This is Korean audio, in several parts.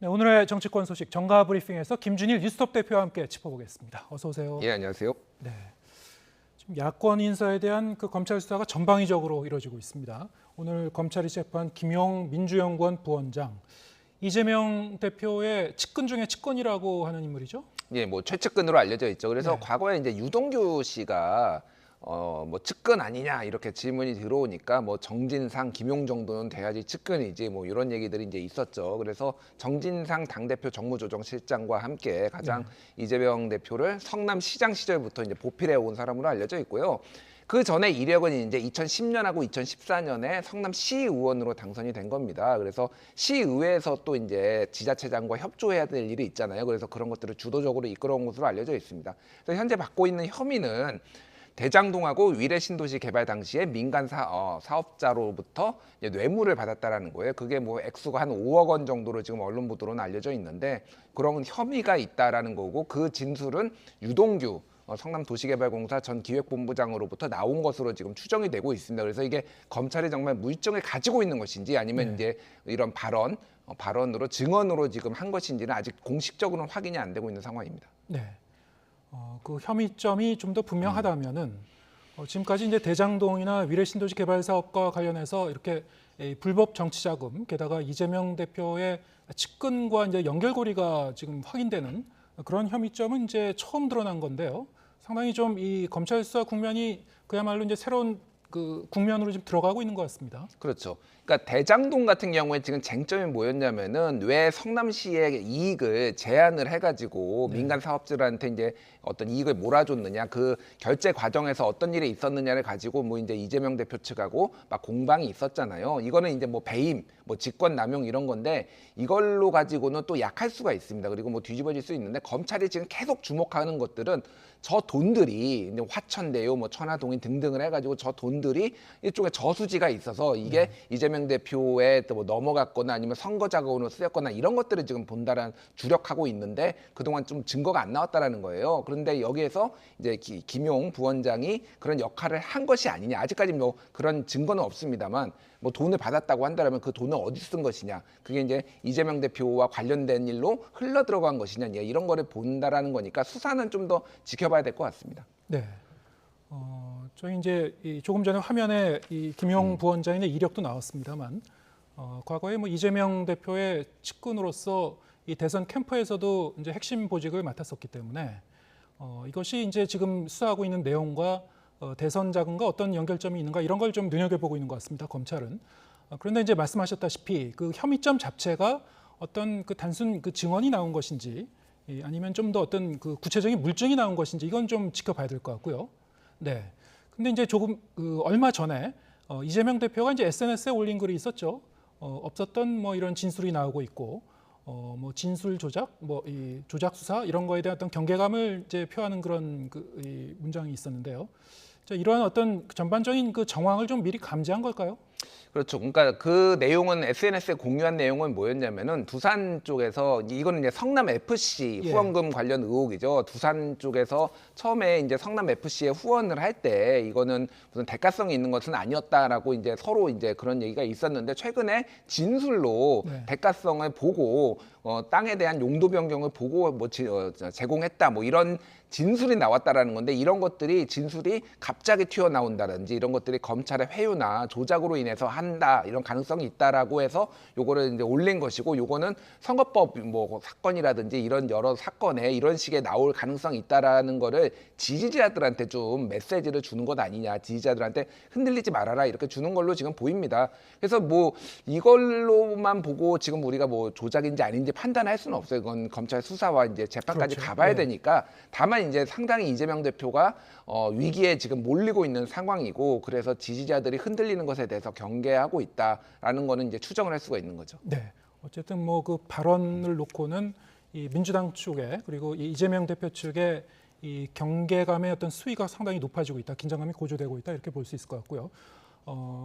네, 오늘의 정치권 소식 정가 브리핑에서 김준일 뉴스톱 대표와 함께 짚어보겠습니다. 어서 오세요. 예, 안녕하세요. 네, 지금 야권 인사에 대한 그 검찰 수사가 전방위적으로 이루어지고 있습니다. 오늘 검찰이 체포한 김용 민주연구원 부원장, 이재명 대표의 측근 중에 측근이라고 하는 인물이죠. 예, 뭐 최측근으로 알려져 있죠. 그래서 네. 과거에 이제 유동규 씨가 뭐 측근 아니냐 이렇게 질문이 들어오니까 뭐 정진상, 김용 정도는 돼야지 측근이지 뭐 이런 얘기들이 이제 있었죠. 그래서 정진상 당대표 정무조정실장과 함께 가장 이재명 대표를 성남시장 시절부터 이제 보필해 온 사람으로 알려져 있고요. 그 전에 이력은 이제 2010년하고 2014년에 성남시 의원으로 당선이 된 겁니다. 그래서 시의회에서 또 이제 지자체장과 협조해야 될 일이 있잖아요. 그래서 그런 것들을 주도적으로 이끌어온 것으로 알려져 있습니다. 그래서 현재 받고 있는 혐의는 대장동하고 위례 신도시 개발 당시에 민간 사업자로부터 뇌물을 받았다라는 거예요. 그게 뭐 액수가 한 5억 원 정도로 지금 언론 보도로는 알려져 있는데 그런 혐의가 있다라는 거고 그 진술은 유동규 성남도시개발공사 전 기획본부장으로부터 나온 것으로 지금 추정이 되고 있습니다. 그래서 이게 검찰이 정말 물증을 가지고 있는 것인지 아니면 이제 이런 발언으로 증언으로 지금 한 것인지는 아직 공식적으로는 확인이 안 되고 있는 상황입니다. 네, 그 혐의점이 좀 더 분명하다면은 지금까지 이제 대장동이나 위례 신도시 개발 사업과 관련해서 이렇게 불법 정치자금, 게다가 이재명 대표의 측근과 이제 연결고리가 지금 확인되는 그런 혐의점은 이제 처음 드러난 건데요. 상당히 좀 이 검찰 수사 국면이 그야말로 이제 새로운 그 국면으로 지금 들어가고 있는 것 같습니다. 그렇죠. 그러니까 대장동 같은 경우에 지금 쟁점이 뭐였냐면은 왜 성남시의 이익을 제한을 해가지고 민간 사업자들한테 이제 어떤 이익을 몰아줬느냐, 그 결제 과정에서 어떤 일이 있었느냐를 가지고 뭐 이제 이재명 대표 측하고 막 공방이 있었잖아요. 이거는 이제 뭐 배임, 뭐 직권 남용 이런 건데 이걸로 가지고는 또 약할 수가 있습니다. 그리고 뭐 뒤집어질 수 있는데 검찰이 지금 계속 주목하는 것들은 저 돈들이 이제 화천대유, 뭐 천화동인 등등을 해가지고 저 돈들이 일종의 저수지가 있어서 이게 이재명 대표에 또 뭐 넘어갔거나 아니면 선거 자금으로 쓰였거나 이런 것들을 지금 본다란 주력하고 있는데 그동안 좀 증거가 안 나왔다라는 거예요. 그런데 여기에서 이제 김용 부원장이 그런 역할을 한 것이 아니냐. 아직까지 뭐 그런 증거는 없습니다만 뭐 돈을 받았다고 한다면 그 돈을 어디 쓴 것이냐. 그게 이제 이재명 대표와 관련된 일로 흘러 들어간 것이냐. 이런 거를 본다라는 거니까 수사는 좀 더 지켜봐야 될 것 같습니다. 네. 저희 이제 조금 전에 화면에 이 김용 부원장의 이력도 나왔습니다만 과거에 뭐 이재명 대표의 측근으로서 이 대선 캠프에서도 이제 핵심 보직을 맡았었기 때문에 이것이 이제 지금 수사하고 있는 내용과 대선 자금과 어떤 연결점이 있는가 이런 걸 좀 눈여겨보고 있는 것 같습니다. 검찰은. 그런데 이제 말씀하셨다시피 그 혐의점 자체가 어떤 그 단순 그 증언이 나온 것인지 아니면 좀 더 어떤 그 구체적인 물증이 나온 것인지 이건 좀 지켜봐야 될 것 같고요. 네. 근데 이제 조금 얼마 전에 이재명 대표가 이제 SNS에 올린 글이 있었죠. 없었던 뭐 이런 진술이 나오고 있고 뭐 진술 조작, 뭐 이 조작 수사 이런 거에 대한 어떤 경계감을 이제 표하는 그런 이 문장이 있었는데요. 자, 이러한 어떤 전반적인 그 정황을 좀 미리 감지한 걸까요? 그렇죠. 그러니까 그 내용은 SNS에 공유한 내용은 뭐였냐면은 두산 쪽에서 이거는 이제 성남 FC 후원금 관련 의혹이죠. 두산 쪽에서 처음에 이제 성남 FC에 후원을 할 때 이거는 무슨 대가성이 있는 것은 아니었다라고 이제 서로 이제 그런 얘기가 있었는데 최근에 진술로 대가성을 보고 땅에 대한 용도 변경을 보고 뭐 제공했다 뭐 이런 진술이 나왔다라는 건데 이런 것들이 진술이 갑자기 튀어나온다든지 이런 것들이 검찰의 회유나 조작으로 인해서 한다 이런 가능성이 있다라고 해서 요거를 이제 올린 것이고 요거는 선거법 뭐 사건이라든지 이런 여러 사건에 이런 식의 나올 가능성이 있다라는 거를 지지자들한테 좀 메시지를 주는 것 아니냐 지지자들한테 흔들리지 말아라 이렇게 주는 걸로 지금 보입니다. 그래서 뭐 이걸로만 보고 지금 우리가 뭐 조작인지 아닌지 판단할 수는 없어요. 이건 검찰 수사와 이제 재판까지 가봐야 되니까 다만 이제 상당히 이재명 대표가 위기에 지금 몰리고 있는 상황이고 그래서 지지자들이 흔들리는 것에 대해서 경계하고 있다라는 거는 이제 추정을 할 수가 있는 거죠. 네. 어쨌든 뭐 그 발언을 놓고는 이 민주당 쪽에 그리고 이 이재명 대표 측의 이 경계감의 어떤 수위가 상당히 높아지고 있다, 긴장감이 고조되고 있다 이렇게 볼 수 있을 것 같고요.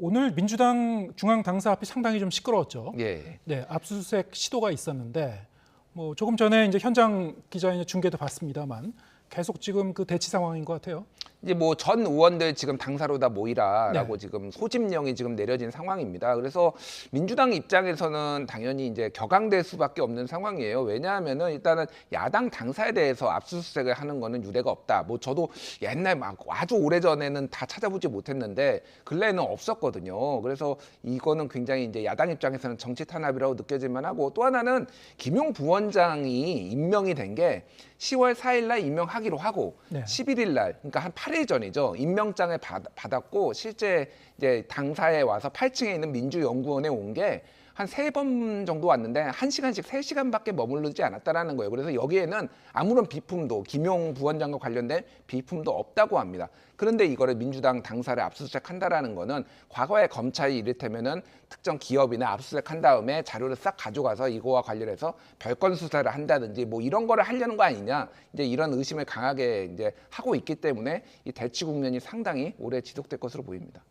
오늘 민주당 중앙 당사 앞이 상당히 좀 시끄러웠죠. 예. 네, 압수수색 시도가 있었는데 뭐 조금 전에 이제 현장 기자 중계도 봤습니다만 계속 지금 그 대치 상황인 것 같아요. 이제 뭐 전 의원들 지금 당사로 다 모이라라고 네. 지금 소집령이 지금 내려진 상황입니다. 그래서 민주당 입장에서는 당연히 이제 격앙될 수밖에 없는 상황이에요. 왜냐하면은 일단은 야당 당사에 대해서 압수수색을 하는 거는 유례가 없다. 뭐 저도 옛날 막 아주 오래 전에는 다 찾아보지 못했는데 근래에는 없었거든요. 그래서 이거는 굉장히 이제 야당 입장에서는 정치 탄압이라고 느껴질만 하고, 또 하나는 김용 부원장이 임명이 된 게 10월 4일 날 임명하기로 하고 네. 11일 날, 그러니까 한 8일 전이죠. 임명장을 받았고 실제 이제 당사에 와서 8층에 있는 민주연구원에 온 게 한 3번 정도 왔는데 1시간씩 3시간밖에 머무르지 않았다라는 거예요. 그래서 여기에는 아무런 비품도, 김용 부원장과 관련된 비품도 없다고 합니다. 그런데 이거를 민주당 당사를 압수수색한다라는 거는 과거에 검찰이 이를테면은 특정 기업이나 압수수색한 다음에 자료를 싹 가져가서 이거와 관련해서 별건 수사를 한다든지 뭐 이런 거를 하려는 거 아니냐, 이제 이런 의심을 강하게 이제 하고 있기 때문에 이 대치 국면이 상당히 오래 지속될 것으로 보입니다.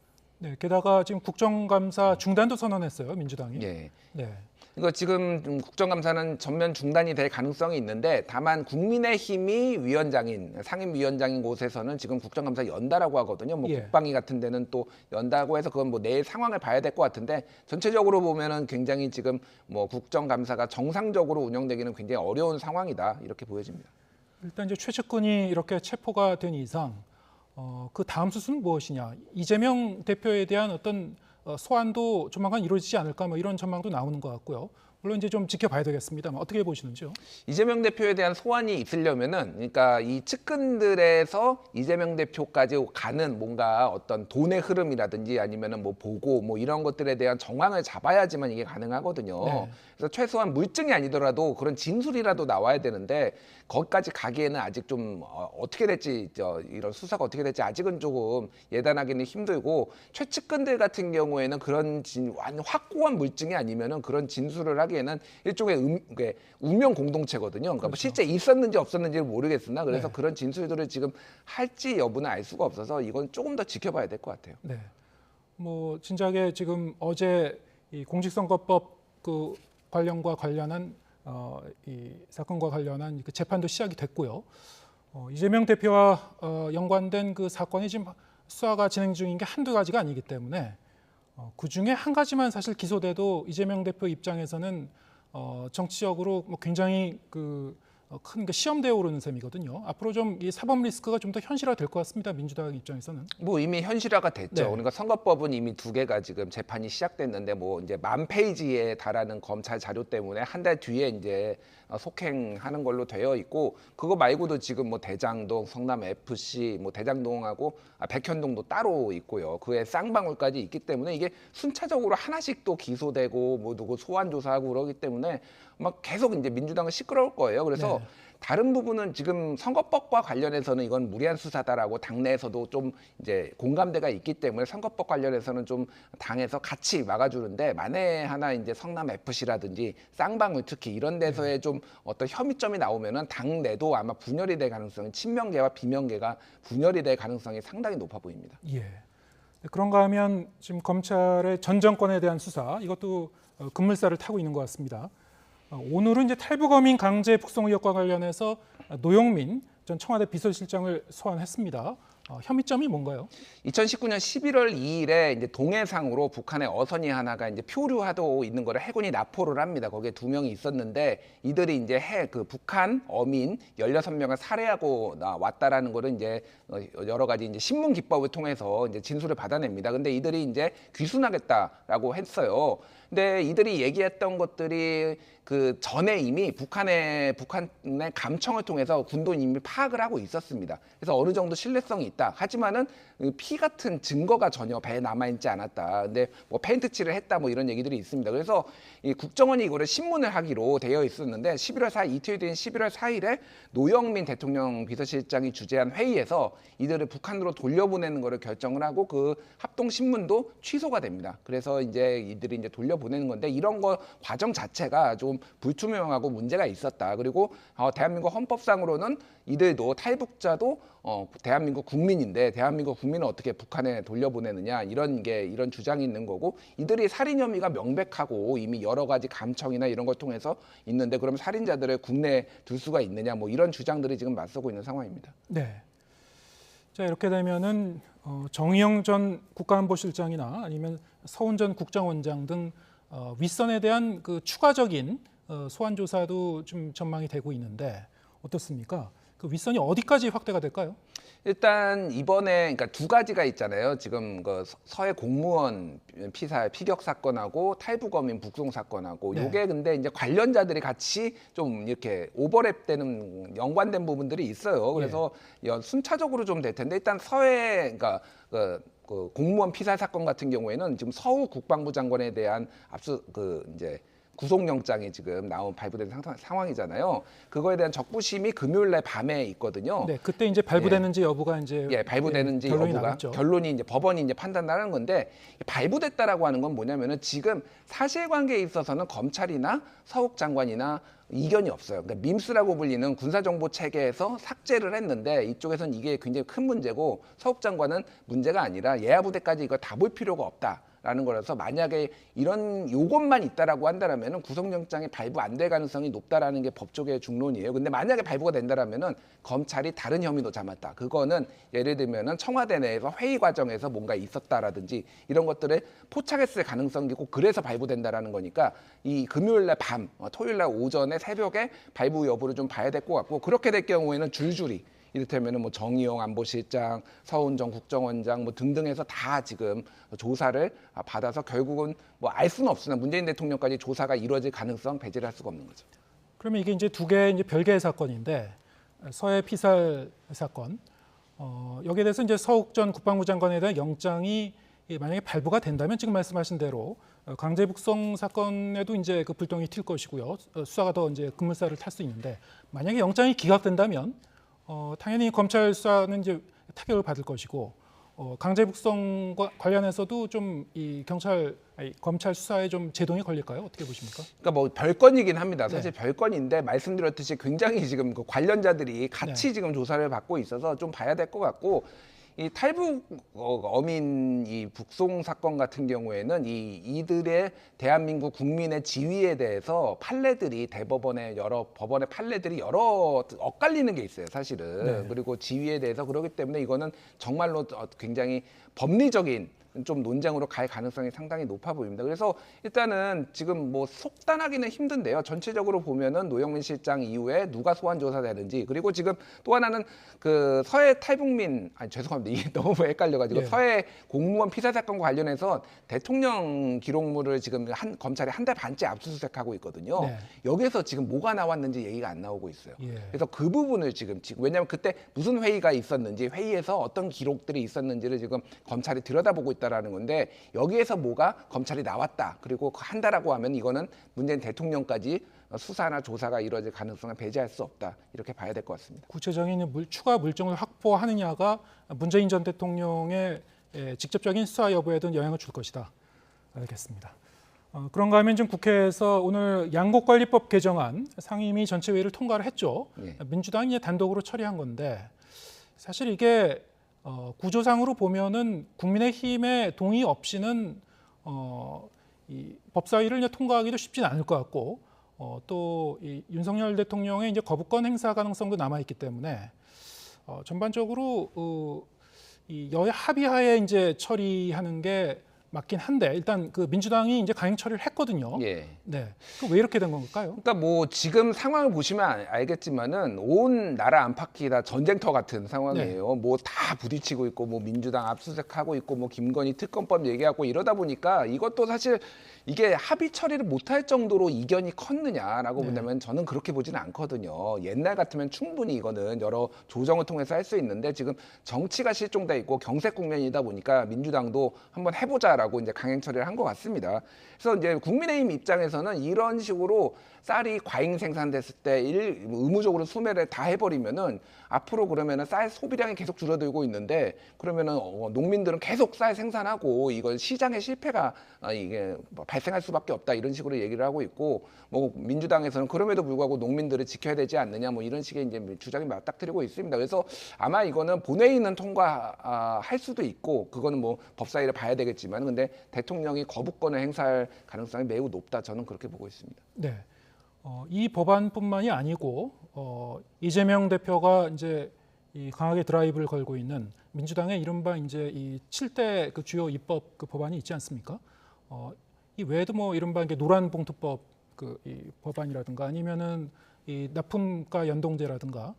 네, 게다가 지금 국정감사 중단도 선언했어요, 민주당이. 예. 네. 이거 지금 국정감사는 전면 중단이 될 가능성이 있는데, 다만 국민의힘이 위원장인, 상임위원장인 곳에서는 지금 국정감사 연다라고 하거든요. 뭐 예. 국방위 같은 데는 또 연다고 해서 그건 뭐 내일 상황을 봐야 될 것 같은데, 전체적으로 보면은 굉장히 지금 뭐 국정감사가 정상적으로 운영되기는 굉장히 어려운 상황이다, 이렇게 보여집니다. 일단 이제 최측근이 이렇게 체포가 된 이상 그 다음 수순은 무엇이냐? 이재명 대표에 대한 어떤 소환도 조만간 이루어지지 않을까, 뭐 이런 전망도 나오는 것 같고요. 물론 이제 좀 지켜봐야 되겠습니다만 어떻게 보시는지요? 이재명 대표에 대한 소환이 있으려면은, 그러니까 이 측근들에서 이재명 대표까지 가는 뭔가 어떤 돈의 흐름이라든지 아니면은 뭐 보고 뭐 이런 것들에 대한 정황을 잡아야지만 이게 가능하거든요. 네. 그래서 최소한 물증이 아니더라도 그런 진술이라도 나와야 되는데, 거기까지 가기에는 아직 좀 어떻게 될지, 이런 수사가 어떻게 될지 아직은 조금 예단하기는 힘들고, 최측근들 같은 경우에는 그런 확고한 물증이 아니면은 그런 진술을 하기에는 일종의 운명 공동체거든요. 그러니까 뭐 그렇죠. 실제 있었는지 없었는지를 모르겠으나, 그래서 네. 그런 진술들을 지금 할지 여부는 알 수가 없어서 이건 조금 더 지켜봐야 될 것 같아요. 네. 뭐 진작에 지금 어제 이 공직선거법 그 관련한 이 사건과 관련한 그 재판도 시작이 됐고요. 이재명 대표와 연관된 그 사건이 지금 수사가 진행 중인 게 한두 가지가 아니기 때문에 그 중에 한 가지만 사실 기소돼도 이재명 대표 입장에서는 정치적으로 뭐 굉장히 큰 시험대에 오르는 셈이거든요. 앞으로 좀 이 사법 리스크가 좀 더 현실화될 것 같습니다. 민주당 입장에서는. 뭐 이미 현실화가 됐죠. 네. 그러니까 선거법은 이미 2개가 지금 재판이 시작됐는데, 뭐 이제 10,000페이지에 달하는 검찰 자료 때문에 한 달 뒤에 이제 속행하는 걸로 되어 있고, 그거 말고도 지금 뭐 대장동, 성남 FC, 뭐 대장동하고 백현동도 따로 있고요. 그에 쌍방울까지 있기 때문에 이게 순차적으로 하나씩 또 기소되고 뭐 누구 소환 조사하고 그러기 때문에 막 계속 이제 민주당은 시끄러울 거예요. 그래서 네. 다른 부분은 지금 선거법과 관련해서는 이건 무리한 수사다라고 당내에서도 좀 이제 공감대가 있기 때문에 선거법 관련해서는 좀 당에서 같이 막아주는데, 만에 하나 이제 성남 FC라든지 쌍방울 특히 이런 데서의 좀 어떤 혐의점이 나오면은 당내도 아마 분열이 될 가능성이, 친명계와 비명계가 분열이 될 가능성이 상당히 높아 보입니다. 예. 그런가 하면 지금 검찰의 전 정권에 대한 수사 이것도 급물살을 타고 있는 것 같습니다. 오늘은 이제 탈북어민 강제 북송 의혹과 관련해서 노영민 전 청와대 비서실장을 소환했습니다. 혐의점이 뭔가요? 2019년 11월 2일에 이제 동해상으로 북한의 어선이 하나가 이제 표류하고 있는 거를 해군이 납포를 합니다. 거기에 2명이 있었는데, 이들이 이제 그 북한 어민 16명을 살해하고 왔다라는 거를 이제 여러 가지 이제 신문 기법을 통해서 이제 진술을 받아냅니다. 근데 이들이 이제 귀순하겠다라고 했어요. 근데 이들이 얘기했던 것들이 그 전에 이미 북한의 감청을 통해서 군도는 이미 파악을 하고 있었습니다. 그래서 어느 정도 신뢰성이 있다. 하지만은 피 같은 증거가 전혀 배에 남아있지 않았다. 근데 뭐 페인트 칠을 했다 뭐 이런 얘기들이 있습니다. 그래서 이 국정원이 이거를 신문을 하기로 되어 있었는데, 11월 4일 이틀 뒤인 11월 4일에 노영민 대통령 비서실장이 주재한 회의에서 이들을 북한으로 돌려보내는 거를 결정을 하고 그 합동 신문도 취소가 됩니다. 그래서 이제 이들이 이제 돌려보내는 건데, 이런 거 과정 자체가 좀 불투명하고 문제가 있었다. 그리고 대한민국 헌법상으로는 이들도 탈북자도 대한민국 국민인데, 대한민국 국민은 어떻게 북한에 돌려보내느냐, 이런 주장이 있는 거고, 이들이 살인 혐의가 명백하고 이미 여러 가지 감청이나 이런 걸 통해서 있는데, 그럼 살인자들을 국내에 둘 수가 있느냐, 뭐 이런 주장들이 지금 맞서고 있는 상황입니다. 네. 자, 이렇게 되면은 정의용 전 국가안보실장이나 아니면 서훈 전 국정원장 등 윗선에 대한 그 추가적인 소환 조사도 좀 전망이 되고 있는데 어떻습니까? 그 윗선이 어디까지 확대가 될까요? 일단 이번에 그러니까 두 가지가 있잖아요. 지금 그 서해 공무원 피격 사건하고 탈북어민 북송 사건하고 네. 요게 근데 이제 관련자들이 같이 좀 이렇게 오버랩되는 연관된 부분들이 있어요. 그래서 순차적으로 좀 될 텐데 일단 서해 그러니까 그 공무원 피살 사건 같은 경우에는 지금 서우 국방부 장관에 대한 이제 구속영장이 지금 발부된 상황이잖아요. 그거에 대한 적부심이 금요일 날 밤에 있거든요. 네, 그때 이제 발부되는지 여부가 이제 발부되는지 결론이 여부가 나겠죠. 결론이 이제 법원이 이제 판단하는 건데 발부됐다라고 하는 건 뭐냐면은 지금 사실관계에 있어서는 검찰이나 서욱 장관이나 이견이 없어요. 그러니까 밈스라고 불리는 군사정보 체계에서 삭제를 했는데 이쪽에서는 이게 굉장히 큰 문제고 서욱 장관은 문제가 아니라 예하부대까지 이거 다 볼 필요가 없다. 라는 거라서 만약에 이런 요것만 있다라고 한다라면은 구속영장이 발부 안 될 가능성이 높다라는 게 법조계의 중론이에요. 근데 만약에 발부가 된다라면은 검찰이 다른 혐의도 잡았다. 그거는 예를 들면은 청와대 내에서 회의 과정에서 뭔가 있었다라든지 이런 것들을 포착했을 가능성이 있고 그래서 발부된다라는 거니까 이 금요일 날 밤, 토요일 날 오전에 새벽에 발부 여부를 좀 봐야 될 것 같고 그렇게 될 경우에는 줄줄이 이를테면은 뭐 정의용 안보실장, 서훈 전 국정원장 뭐 등등해서 다 지금 조사를 받아서 결국은 뭐 알 수는 없으나 문재인 대통령까지 조사가 이루어질 가능성 배제를 할 수가 없는 거죠. 그러면 이게 이제 두 개의 이제 별개의 사건인데 서해 피살 사건 여기에 대해서 이제 서욱 전 국방부 장관에 대한 영장이 만약에 발부가 된다면 지금 말씀하신 대로 강제 북송 사건에도 이제 그 불똥이 튈 것이고요. 수사가 더 이제 급물살을 탈 수 있는데 만약에 영장이 기각된다면 당연히 검찰 수사는 이제 타격을 받을 것이고 강제 북송과 관련해서도 좀 이 검찰 수사에 좀 제동이 걸릴까요? 어떻게 보십니까? 그러니까 뭐 별건이긴 합니다. 사실 네. 별건인데 말씀드렸듯이 굉장히 지금 그 관련자들이 같이 네. 지금 조사를 받고 있어서 좀 봐야 될 것 같고 이 탈북 어민 이 북송 사건 같은 경우에는 이들의 대한민국 국민의 지위에 대해서 판례들이 대법원의 여러 법원의 판례들이 여러 엇갈리는 게 있어요, 사실은. 네. 그리고 지위에 대해서 그렇기 때문에 이거는 정말로 굉장히 법리적인 좀 논쟁으로 갈 가능성이 상당히 높아 보입니다. 그래서 일단은 지금 뭐 속단하기는 힘든데요. 전체적으로 보면은 노영민 실장 이후에 누가 소환 조사되는지 그리고 지금 또 하나는 그 서해 탈북민 죄송합니다. 이게 너무 헷갈려가지고 예. 서해 공무원 피살 사건과 관련해서 대통령 기록물을 지금 검찰이 한 달 반째 압수수색하고 있거든요. 네. 여기에서 지금 뭐가 나왔는지 얘기가 안 나오고 있어요. 예. 그래서 그 부분을 지금 왜냐하면 그때 무슨 회의가 있었는지 회의에서 어떤 기록들이 있었는지를 지금 검찰이 들여다보고 있다라는 건데 여기에서 뭐가 검찰이 나왔다. 그리고 한다라고 하면 이거는 문재인 대통령까지 수사나 조사가 이루어질 가능성을 배제할 수 없다. 이렇게 봐야 될 것 같습니다. 구체적인 추가 물증을 확보하느냐가 문재인 전 대통령의 직접적인 수사 여부에도 영향을 줄 것이다. 알겠습니다. 그런가 하면 좀 국회에서 오늘 양곡관리법 개정안 상임위 전체회의를 통과를 했죠. 예. 민주당이 단독으로 처리한 건데 사실 이게 구조상으로 보면은 국민의힘의 동의 없이는 이 법사위를 이제 통과하기도 쉽지는 않을 것 같고 또 이 윤석열 대통령의 이제 거부권 행사 가능성도 남아 있기 때문에 전반적으로 이 여야 합의하에 이제 처리하는 게 맞긴 한데 일단 그 민주당이 이제 강행 처리를 했거든요. 예. 네. 그 왜 이렇게 된 걸까요? 그러니까 뭐 지금 상황을 보시면 알겠지만은 온 나라 안팎이 다 전쟁터 같은 상황이에요. 뭐 다 부딪히고 있고 뭐 민주당 압수수색하고 있고 뭐 김건희 특검법 얘기하고 이러다 보니까 이것도 사실 이게 합의 처리를 못할 정도로 이견이 컸느냐라고 본다면 저는 그렇게 보지는 않거든요. 옛날 같으면 충분히 이거는 여러 조정을 통해서 할 수 있는데 지금 정치가 실종돼 있고 경색 국면이다 보니까 민주당도 한번 해보자라고 이제 강행 처리를 한 것 같습니다. 그래서 이제 국민의힘 입장에서는 이런 식으로 쌀이 과잉 생산됐을 때 의무적으로 수매를 다 해버리면은 앞으로 그러면은 쌀 소비량이 계속 줄어들고 있는데 그러면은 농민들은 계속 쌀 생산하고 이걸 시장의 실패가 이게 발생할 수밖에 없다 이런 식으로 얘기를 하고 있고 뭐 민주당에서는 그럼에도 불구하고 농민들을 지켜야 되지 않느냐 뭐 이런 식의 이제 주장이 맞닥뜨리고 있습니다. 그래서 아마 이거는 본회의는 통과할 수도 있고 그거는 뭐 법사위를 봐야 되겠지만 근데 대통령이 거부권을 행사할 가능성이 매우 높다 저는 그렇게 보고 있습니다. 네. 이 법안뿐만이 아니고 이재명 대표가 이제 이 강하게 드라이브를 걸고 있는 민주당의 이른바 이제 이 7대 그 주요 입법 그 법안이 있지 않습니까? 이 외에도 뭐 이른바 이게 노란봉투법 그 이 법안이라든가 아니면은 이 납품가 연동제라든가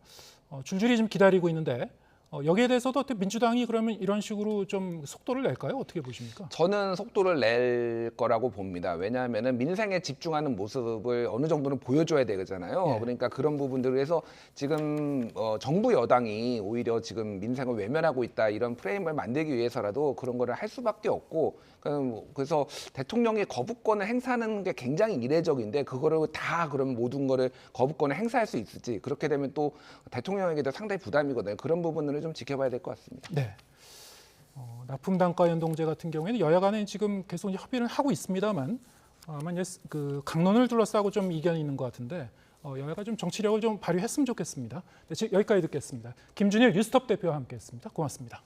줄줄이 좀 기다리고 있는데 여기에 대해서도 어떻게 민주당이 그러면 이런 식으로 좀 속도를 낼까요? 어떻게 보십니까? 저는 속도를 낼 거라고 봅니다. 왜냐하면은 민생에 집중하는 모습을 어느 정도는 보여줘야 되잖아요. 예. 그러니까 그런 부분들을 해서 지금 정부 여당이 오히려 지금 민생을 외면하고 있다 이런 프레임을 만들기 위해서라도 그런 거를 할 수밖에 없고 그래서 대통령이 거부권을 행사하는 게 굉장히 이례적인데 그거를 다 그럼 모든 거를 거부권을 행사할 수 있을지 그렇게 되면 또 대통령에게도 상당히 부담이거든요. 그런 부분들을 좀 지켜봐야 될 것 같습니다. 네. 납품 단가 연동제 같은 경우에는 여야 간에 지금 계속 이제 협의를 하고 있습니다만 아마 이제 그 강론을 둘러싸고 좀 이견이 있는 것 같은데 여야가 좀 정치력을 좀 발휘했으면 좋겠습니다. 네, 지금 여기까지 듣겠습니다. 김준일 뉴스톱 대표와 함께했습니다. 고맙습니다.